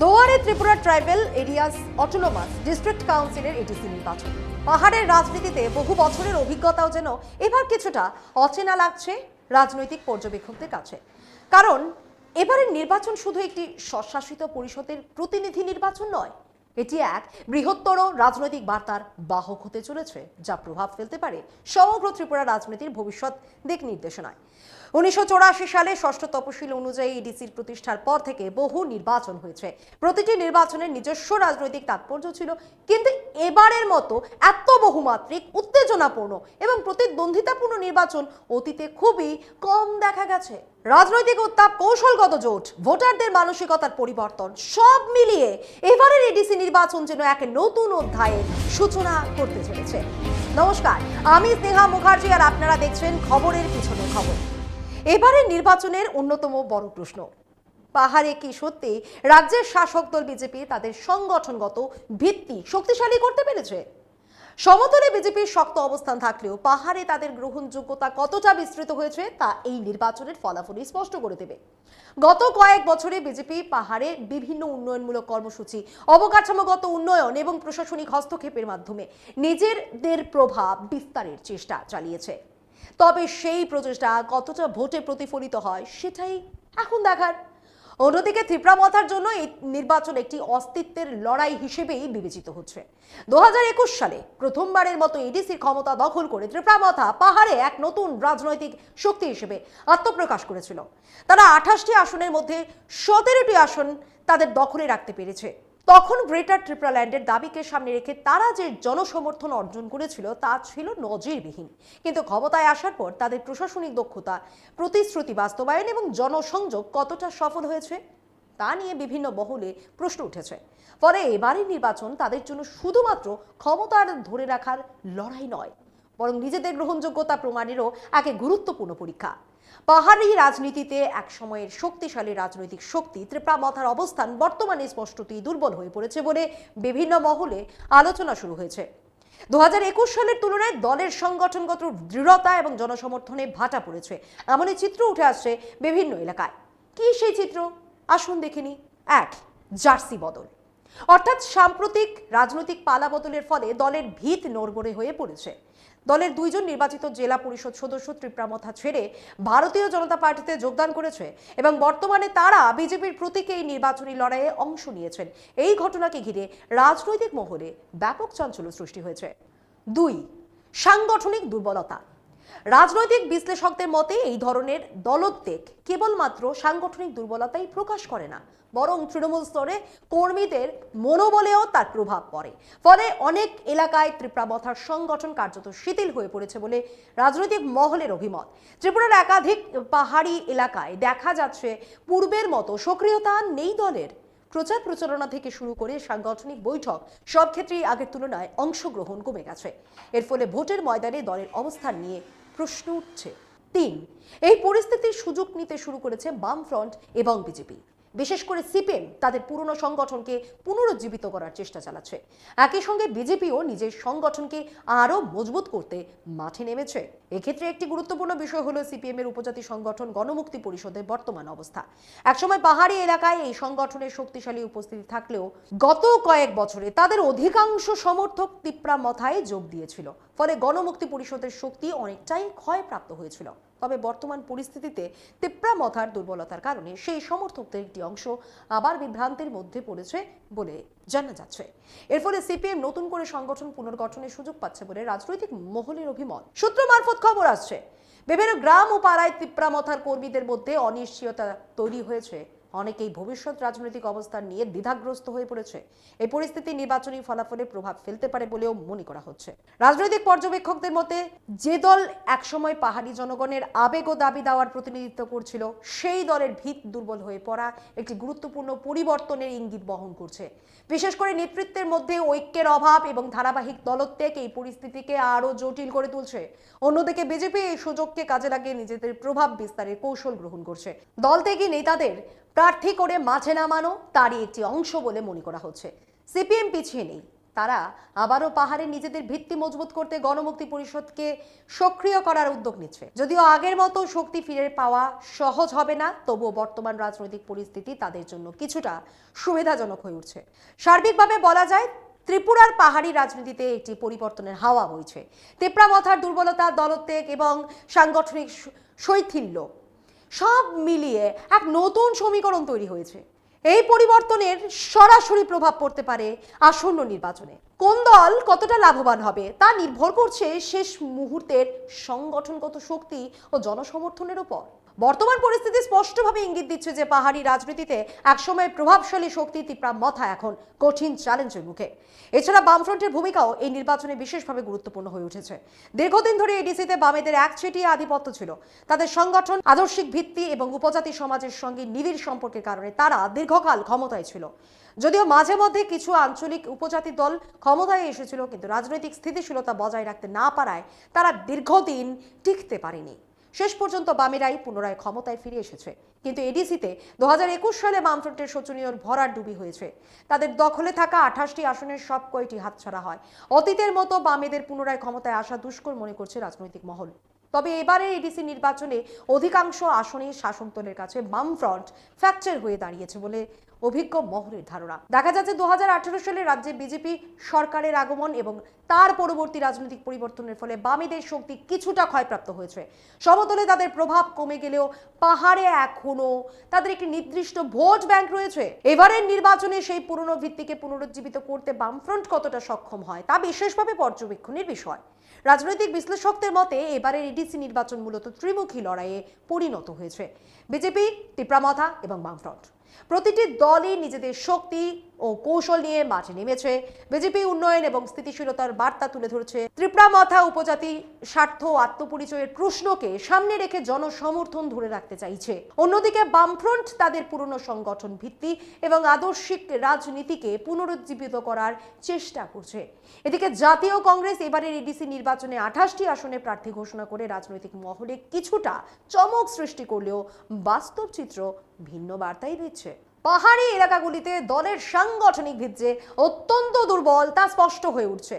দুয়ারে Tripura tribal areas autonomous district কাউন্সিলের ADC নির্বাচন। পাহাড়ের রাজনীতিতে বহু বছরের অভিজ্ঞতাও যেন এবার কিছুটা অচেনা লাগছে রাজনৈতিক পর্যবেক্ষকদের কাছে। কারণ এবারের নির্বাচন শুধু একটি স্বশাসিত পরিষদের প্রতিনিধি নির্বাচন নয়, এটি এক বৃহত্তর রাজনৈতিক বার্তার বাহক হতে চলেছে, যা প্রভাব ফেলতে পারে সমগ্র ত্রিপুরা রাজনীতির ভবিষ্যৎ দিক নির্দেশনায়। 1984 সালে ষষ্ঠ তপশিল অনুযায়ী এডিসির প্রতিষ্ঠার পর থেকে বহু নির্বাচন হয়েছে। প্রতিটি নির্বাচনের নিজস্ব রাজনৈতিক তাৎপর্য ছিল, কিন্তু এবারের মতো এত বহুমাত্রিক, উত্তেজনাপূর্ণ এবং প্রতিদ্বন্দ্বিতাপূর্ণ নির্বাচন অতীতে খুবই কম দেখা গেছে। রাজনৈতিক উত্তাপ, কৌশলগত জোট, ভোটারদের মানসিকতার পরিবর্তন সব মিলিয়ে এবারের এডিসি নির্বাচন যেন এক নতুন অধ্যায়ের সূচনা করতে চলেছে। নমস্কার, আমি স্নেহা মুখার্জি আর আপনারা দেখছেন খবরের পিছনে খবর। এবারের নির্বাচনের অন্যতম বড় প্রশ্ন, পাহাড়ে কি সত্যি রাজ্যের শাসক দল বিজেপি তাদের সংগঠনগত ভিত্তি শক্তিশালী করতে পেরেছে? সমতলে বিজেপির শক্ত অবস্থান থাকলেও পাহাড়ে তাদের গ্রহণযোগ্যতা কতটা বিস্তৃত হয়েছে তা এই নির্বাচনের ফলাফলই স্পষ্ট করে দেবে। গত কয়েক বছরে বিজেপি পাহাড়ে বিভিন্ন উন্নয়নমূলক কর্মসূচি, অবকাঠামোগত উন্নয়ন এবং প্রশাসনিক হস্তক্ষেপের মাধ্যমে নিজেদের প্রভাব বিস্তারের চেষ্টা চালিয়েছে। তবে সেই প্রচেষ্টা কতটা ভোটে প্রতিফলিত হয় সেটাই এখন দেখার। অন্যদিকে ত্রিপুরামথার জন্য এই নির্বাচন একটি অস্তিত্বের লড়াই হিসেবেই বিবেচিত হচ্ছে। 2021 সালে প্রথমবারের মতো এডিসির ক্ষমতা দখল করে ত্রিপুরামথা পাহাড়ে এক নতুন রাজনৈতিক শক্তি হিসেবে আত্মপ্রকাশ করেছিল। তারা 28টি আসনের মধ্যে 17টি আসন তাদের দখলে রাখতে পেরেছে। তখন গ্রেটার ত্রিপুরাল্যান্ডের দাবিকে সামনে রেখে তারা যে জনসমর্থন অর্জন করেছিল তা ছিল নজিরবিহীন। কিন্তু ক্ষমতায় আসার পর তাদের প্রশাসনিক দক্ষতা, প্রতিশ্রুতি বাস্তবায়ন এবং জনসংযোগ কতটা সফল হয়েছে তা নিয়ে বিভিন্ন মহলে প্রশ্ন উঠেছে। ফলে এবারের নির্বাচন তাদের জন্য শুধুমাত্র ক্ষমতার ধরে রাখার লড়াই নয়, বরং নিজেদের গ্রহণযোগ্যতা প্রমাণেরও এক গুরুত্বপূর্ণ পরীক্ষা। পাহাড়ি রাজনীতিতে এক সময়ের শক্তিশালী রাজনৈতিক শক্তি ত্রিপুরামথার অবস্থান বর্তমানে স্পষ্টতই দুর্বল হয়ে পড়েছে বলে বিভিন্ন মহলে আলোচনা শুরু হয়েছে। 2021 সালের তুলনায় দলের সংগঠনগত দৃঢ়তা এবং জনসমর্থনে ভাটা পড়েছে, এমনই চিত্র উঠে আসছে বিভিন্ন এলাকায়। কি সেই চিত্র? আসুন দেখে নিই। 1. জার্সি বদল, অর্থাৎ সাম্প্রতিক রাজনৈতিক পালা বদলের ফলে দলের ভিত নড়বড়ে হয়ে পড়েছে। দলের 2 জন নির্বাচিত জেলা পরিষদ সদস্য ত্রিপুরামথা ছেড়ে ভারতীয় জনতা পার্টিতে যোগদান করেছে এবং বর্তমানে তারা বিজেপির প্রতীকে এই নির্বাচনী লড়াইয়ে অংশ নিয়েছেন। এই ঘটনাকে ঘিরে রাজনৈতিক মহলে ব্যাপক চাঞ্চল্য সৃষ্টি হয়েছে। 2. সাংগঠনিক দুর্বলতা, রাজনৈতিক বিশ্লেষকদের মতে এই ধরনের দলত্যাগ কেবলমাত্র সাংগঠনিক দুর্বলতাই প্রকাশ করে না, বরং তৃণমূল স্তরে কর্মীদের মনোবলেও তার প্রভাব পড়ে। ফলে অনেক এলাকায় ত্রিপুরামথার সংগঠন কার্যত শিথিল হয়ে পড়েছে বলে রাজনৈতিক মহলের অভিমত। ত্রিপুরার একাধিক পাহাড়ি এলাকায় দেখা যাচ্ছে পূর্বের মতো সক্রিয়তা নেই দলের। প্রচার প্রচারণা থেকে শুরু করে সাংগঠনিক বৈঠক সব ক্ষেত্রেই আগের তুলনায় অংশগ্রহণ কমে গেছে। এর ফলে ভোটের ময়দানে দলের অবস্থান নিয়ে প্রশ্ন উঠছে। 3. এই পরিস্থিতির সুযোগ নিতে শুরু করেছে বামফ্রন্ট এবং বিজেপি। বিশেষ করে সিপিএম তাদের পুরনো সংগঠনকে পুনরুজ্জীবিত করার চেষ্টা চালাচ্ছে। একই সঙ্গে বিজেপিও নিজের সংগঠনকে আরো মজবুত করতে মাঠে নেমেছে। এক্ষেত্রে একটি গুরুত্বপূর্ণ বিষয় হলো সিপিএম এর উপজাতি সংগঠন গণমুক্তি পরিষদের বর্তমান অবস্থা। একসময় পাহাড়ি এলাকায় এই সংগঠনের শক্তিশালী উপস্থিতি থাকলেও গত কয়েক বছরে তাদের অধিকাংশ সমর্থক ত্রিপুরামথায় যোগ দিয়েছিল। ফলে গণমুক্তি পরিষদের শক্তি অনেকটাই ক্ষয়প্রাপ্ত হয়েছিল। তবে বর্তমান পরিস্থিতিতে ত্রিপুরামথার দুর্বলতার কারণে সেই সমর্থকদের একটি অংশ আবার বিভ্রান্তির মধ্যে পড়েছে বলে জানা যাচ্ছে। এর ফলে সিপিএম নতুন করে সংগঠন পুনর্গঠনের সুযোগ পাচ্ছে বলে রাজনৈতিক মহলের অভিমত। সূত্র মারফত খবর আসছে, বিভিন্ন গ্রাম ও পাড়ায় ত্রিপুরামথার কর্মীদের মধ্যে অনিশ্চয়তা তৈরি হয়েছে। অনেকেই ভবিষ্যৎ রাজনৈতিক অবস্থান নিয়ে দ্বিধাগ্রস্ত হয়ে পড়েছে। এই পরিস্থিতি নির্বাচনী ফলাফলে প্রভাব ফেলতে পারে বলেও মনে করা হচ্ছে। রাজনৈতিক পর্যবেক্ষকদের মতে, যে দল একসময় পাহাড়ি জনগণের আবেগ ও দাবি দাওয়ার প্রতিনিধিত্ব করছিল, সেই দলের ভিত দুর্বল হয়ে পড়া একটি গুরুত্বপূর্ণ পরিবর্তনের ইঙ্গিত বহন করছে। বিশেষ করে নেতৃত্বের মধ্যে ঐক্যের অভাব এবং ধারাবাহিক দলত্যাগ এই পরিস্থিতিকে আরো জটিল করে তুলছে। অন্যদিকে বিজেপি এই সুযোগকে কাজে লাগিয়ে নিজেদের প্রভাব বিস্তারের কৌশল গ্রহণ করছে। দল ত্যাগী নেতাদের প্রার্থী করে মাঠে নামানো তারই একটি অংশ বলে মনে করা হচ্ছে। সিপিএম পিছিয়ে নেই, তারা আবারও পাহাড়ে নিজেদের ভিত্তি মজবুত করতে গণমুক্তি পরিষদকে সক্রিয় করার উদ্যোগ নিচ্ছে। যদিও আগের মতো শক্তি ফিরে পাওয়া সহজ হবে না, তবুও বর্তমান রাজনৈতিক পরিস্থিতি তাদের জন্য কিছুটা সুবিধাজনক হয়ে উঠছে। সার্বিকভাবে বলা যায়, ত্রিপুরার পাহাড়ি রাজনীতিতে একটি পরিবর্তনের হাওয়া বইছে। তেপরামথার দুর্বলতা, দলত্যাগ এবং সাংগঠনিক শৈথিল্য সব মিলিয়ে এক নতুন সমীকরণ তৈরি হয়েছে। এই পরিবর্তনের সরাসরি প্রভাব পড়তে পারে আসন্ন নির্বাচনে। কোন দল কতটা লাভবান হবে তা নির্ভর করছে শেষ মুহূর্তের সংগঠনগত শক্তি ও জনসমর্থনের উপর। বর্তমান পরিস্থিতি স্পষ্টভাবে ইঙ্গিত দিচ্ছে যে পাহাড়ি রাজনীতিতে একসময় প্রভাবশালী শক্তি তিপ্রামথা এখন কঠিন চ্যালেঞ্জের মুখে। এছাড়া বামফ্রন্টের ভূমিকাও এই নির্বাচনে বিশেষভাবে গুরুত্বপূর্ণ হয়ে উঠেছে। দীর্ঘদিন ধরে এডিসিতে বামেদের একচেটিয়া আধিপত্য ছিল। তাদের সংগঠন, আদর্শিক ভিত্তি এবং উপজাতি সমাজের সঙ্গে নিবিড় সম্পর্কের কারণে তারা দীর্ঘকাল ক্ষমতায় ছিল। যদিও মাঝে মধ্যে কিছু আঞ্চলিক উপজাতি দল ক্ষমতায় এসেছিল, কিন্তু রাজনৈতিক স্থিতিশীলতা বজায় রাখতে না পারায় তারা দীর্ঘদিন টিকতে পারেনি। শেষ পর্যন্ত বামেরাই পুনরায় ক্ষমতায় ফিরে এসেছে। কিন্তু এডিসিতে 2021 সালে বামফ্রন্টের শোচনীয় ভরাডুবি হয়েছে। তাদের দখলে থাকা 28টি আসনের সব কয়টি হাতছাড়া হয়। অতীতের মতো বামেদের পুনরায় ক্ষমতায় আসা দুষ্কর মনে করছে রাজনৈতিক মহল। তবে এবারের এডিসি নির্বাচনে অধিকাংশ আসনে শাসক দলের কাছে বামফ্রন্ট ফ্র্যাকচার হয়ে দাঁড়িয়েছে বলে অভিজ্ঞ মহলের ধারণা। দেখা যাচ্ছে 2018 সালে রাজ্যে বিজেপি সরকারের আগমন এবং তার পরবর্তী রাজনৈতিক পরিবর্তনের ফলে বামেদের শক্তি কিছুটা ক্ষয়প্রাপ্ত হয়েছে। সমতলে তাদের প্রভাব কমে গেলেও পাহাড়ে এখনো তাদের একটি নির্দিষ্ট ভোট ব্যাংক রয়েছে। এবারের নির্বাচনে সেই পুরনো ভিত্তিকে পুনরুজ্জীবিত করতে বামফ্রন্ট কতটা সক্ষম হয় তা বিশেষভাবে পর্যবেক্ষণের বিষয়। রাজনৈতিক বিশ্লেষকদের মতে এবারের এডিসি নির্বাচন মূলত ত্রিমুখী লড়াইয়ে পরিণত হয়েছে। বিজেপি, তিপ্রামথা এবং বামফ্রন্ট প্রতিটি দলই নিজেদের শক্তি ও কৌশল নিয়ে মাঠে নেমেছে। বিজেপি উন্নয়ন এবং স্থিতিশীলতার বার্তা তুলে ধরেছে। তিপ্রামথা উপজাতি স্বার্থ ও আত্মপরিচয়ের প্রশ্নকে সামনে রেখে জনসমর্থন ধরে রাখতে চাইছে। অন্যদিকে বামফ্রন্ট তাদের পুরনো সংগঠন ভিত্তি এবং আদর্শিক রাজনীতিকে পুনরুজ্জীবিত করার চেষ্টা করছে। এদিকে জাতীয় কংগ্রেস এবারের এডিসি নির্বাচনে 28টি আসনে প্রার্থী ঘোষণা করে রাজনৈতিক মহলে কিছুটা চমক সৃষ্টি করলেও বাস্তব চিত্র ভিন্ন বার্তাই দিচ্ছে। পাহাড়ি এলাকাগুলিতে দলের সাংগঠনিক ভিত্তি অত্যন্ত দুর্বল তা স্পষ্ট হয়ে উঠছে।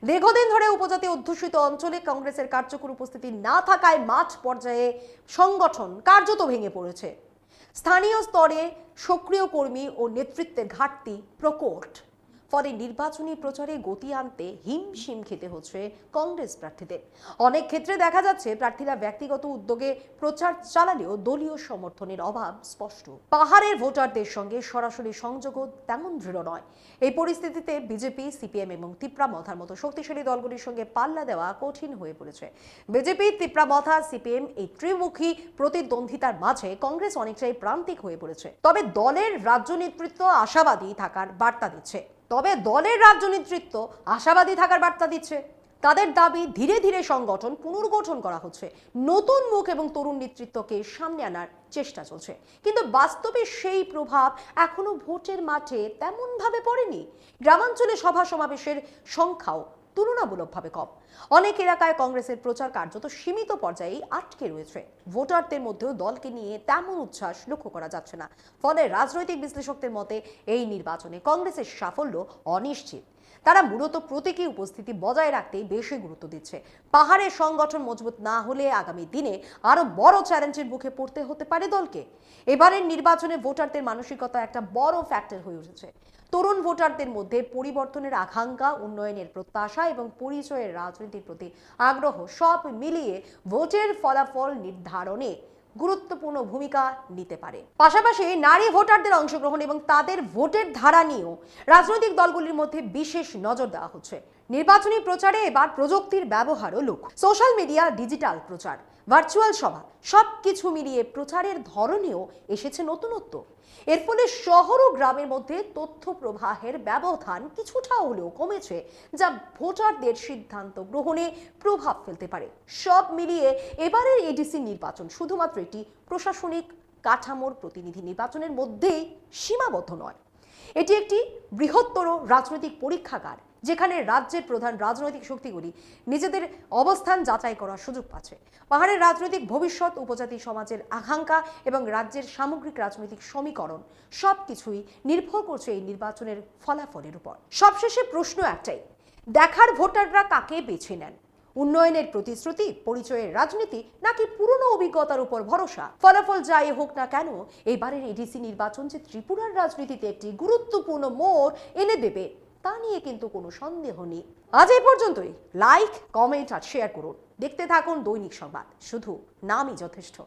দীর্ঘদিন ধরে উপজাতি অধ্যুষিত অঞ্চলে কংগ্রেসের কার্যকর উপস্থিতি না থাকায় মাঠ পর্যায়ে সংগঠন কার্যত ভেঙে পড়েছে। স্থানীয় স্তরে সক্রিয় কর্মী ও নেতৃত্বের ঘাটতি প্রকট। ফলে নির্বাচনী প্রচারে গতি আনতে হিমশিম খেতে হচ্ছে কংগ্রেস প্রার্থীদের। অনেক ক্ষেত্রে দেখা যাচ্ছে প্রার্থীরা ব্যক্তিগত উদ্যোগে প্রচার চালালেও দলীয় সমর্থনের অভাব স্পষ্ট। পাহাড়ের ভোটারদের সঙ্গে সরাসরি সংযোগও তেমন দৃঢ় নয়। এই পরিস্থিতিতে বিজেপি, সিপিএম এবং তিপ্রামথার মতো শক্তিশালী দলগুলির সঙ্গে পাল্লা দেওয়া কঠিন হয়ে পড়েছে। বিজেপি, তিপ্রামথা, সিপিএম এই ত্রিমুখী প্রতিদ্বন্দ্বিতার মাঝে কংগ্রেস অনেকটাই প্রান্তিক হয়ে পড়েছে। তবে দলের রাজ্য নেতৃত্ব আশাবাদী থাকার বার্তা দিচ্ছে। তাদের দাবি ধীরে ধীরে সংগঠন পুনর্গঠন করা হচ্ছে। নতুন মুখ এবং তরুণ নেতৃত্বকে সামনে আনার চেষ্টা চলছে। কিন্তু বাস্তবে সেই প্রভাব এখনো ভোটের মাঠে তেমন ভাবে পড়েনি। গ্রামাঞ্চলে সভা সমাবেশের সংখ্যাও তুলনামূলকভাবে কম। অনেক এলাকায় কংগ্রেসের প্রচার কার্যত সীমিত পর্যায়েই আটকে রয়েছে। ভোটারদের মধ্যেও দলকে নিয়ে তেমন উচ্ছ্বাস লক্ষ্য করা যাচ্ছে না। ফলে রাজনৈতিক বিশ্লেষকদের মতে এই নির্বাচনে কংগ্রেসের সাফল্য অনিশ্চিত। তারা মূলত প্রতীকী উপস্থিতি বজায় রাখতেই বেশি গুরুত্ব দিচ্ছে। পাহাড়ের সংগঠন মজবুত না হলে আগামী দিনে আরো বড় চ্যালেঞ্জের মুখে পড়তে হতে পারে দলকে। এবারের নির্বাচনে ভোটারদের মানসিকতা একটা বড় ফ্যাক্টর হয়ে উঠেছে। তরুণ ভোটারদের মধ্যে পরিবর্তনের আকাঙ্ক্ষা, উন্নয়নের প্রত্যাশা এবং পরিচয়ের রাজনীতির প্রতি আগ্রহ সব মিলিয়ে ভোটের ফলাফল নির্ধারণে গুরুত্বপূর্ণ ভূমিকা নিতে পারে। পাশাপাশি নারী ভোটারদের অংশগ্রহণ এবং তাদের ভোটের ধারা নিয়েও রাজনৈতিক দলগুলির মধ্যে বিশেষ নজর দেওয়া হচ্ছে। নির্বাচনী প্রচারে এবার প্রযুক্তির ব্যবহারও লক্ষ্য। সোশ্যাল মিডিয়া, ডিজিটাল প্রচার, ভার্চুয়াল সভা সবকিছু মিলিয়ে প্রচারের ধরনেও এসেছে নতুনত্ব। এর ফলে শহর ও গ্রামের মধ্যে তথ্য প্রবাহের ব্যবধান কিছুটা হলেও কমেছে, যা ভোটারদের সিদ্ধান্ত গ্রহণে প্রভাব ফেলতে পারে। সব মিলিয়ে এবারের এডিসি নির্বাচন শুধুমাত্র একটি প্রশাসনিক কাঠামোর প্রতিনিধি নির্বাচনের মধ্যেই সীমাবদ্ধ নয়। এটি একটি বৃহত্তর রাজনৈতিক পরীক্ষাগার, যেখানে রাজ্যের প্রধান রাজনৈতিক শক্তিগুলি নিজেদের অবস্থান যাচাই করার সুযোগ পাচ্ছে। পাহাড়ের রাজনৈতিক ভবিষ্যৎ, উপজাতি সমাজের আকাঙ্ক্ষা এবং রাজ্যের সামগ্রিক রাজনৈতিক সমীকরণ সবকিছুই নির্ভর করছে এই নির্বাচনের ফলাফলের উপর। সবশেষে প্রশ্ন একটাই, দেখার ভোটাররা কাকে বেছে নেন? উন্নয়নের প্রতিশ্রুতি, পরিচয়ের রাজনীতি, নাকি পুরনো অভিজ্ঞতার উপর ভরসা? ফলাফল যাই হোক না কেন, এবারের এডিসি নির্বাচন যে ত্রিপুরার রাজনীতিতে একটি গুরুত্বপূর্ণ মোড় এনে দেবে তা নিয়ে কিন্তু কোনো সন্দেহ নেই। আজ এই পর্যন্তই। লাইক, কমেন্ট আর শেয়ার করুন। দেখতে থাকুন দৈনিক সংবাদ, শুধু নামই যথেষ্ট।